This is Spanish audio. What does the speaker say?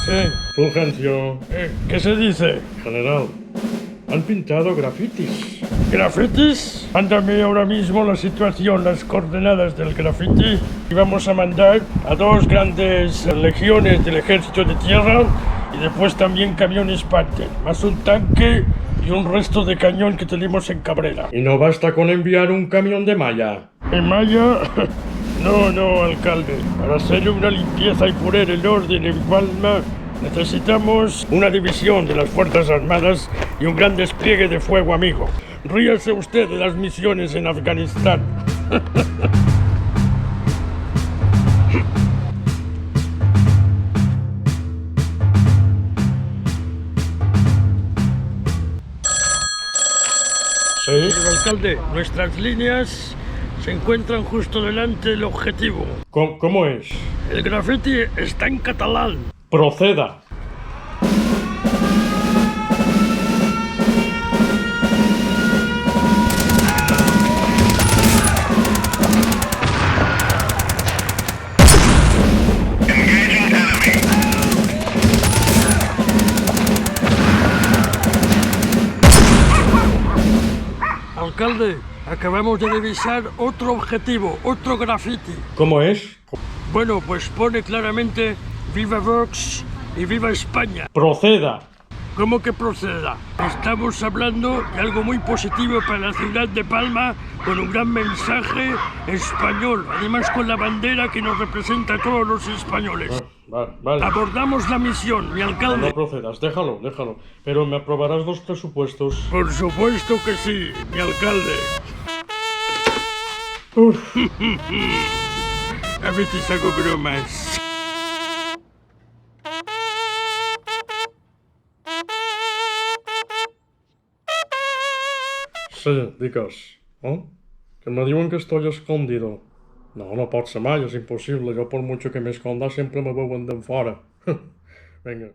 Sí, Fulgencio, ¿qué se dice? general, han pintado grafitis. ¿Grafitis? Mándame ahora mismo la situación, las coordenadas del grafiti y vamos a mandar a 2 grandes legiones del ejército de tierra y después también camiones Panther, más un tanque y un resto de cañón que tenemos en Cabrera. Y no basta con enviar un camión de malla. ¿En Maya? No, alcalde. Para hacer una limpieza y poner el orden en Palma, necesitamos una división de las Fuerzas Armadas y un gran despliegue de fuego amigo. Ríase usted de las misiones en Afganistán. Sí, Señor alcalde, nuestras líneas se encuentran justo delante del objetivo. ¿Cómo es? El graffiti está en catalán. Proceda. Alcalde, acabamos de divisar otro objetivo, otro graffiti. ¿Cómo es? Bueno, pues pone claramente Viva Vox y Viva España. Proceda. ¿Cómo que proceda? Estamos hablando de algo muy positivo para la ciudad de Palma, con un gran mensaje español, además con la bandera que nos representa a todos los españoles. Vale. Abordamos la misión, mi No alcalde. procedas, déjalo. Pero me aprobarás 2 presupuestos. Por supuesto que sí, mi alcalde. Uf. A veces hago bromas. Sí, digues. Que me diuen que estoy escondido. No pot ser mai, és impossible. Jo per mucho que m'esconda sempre me veuen d'en fora. Vinga.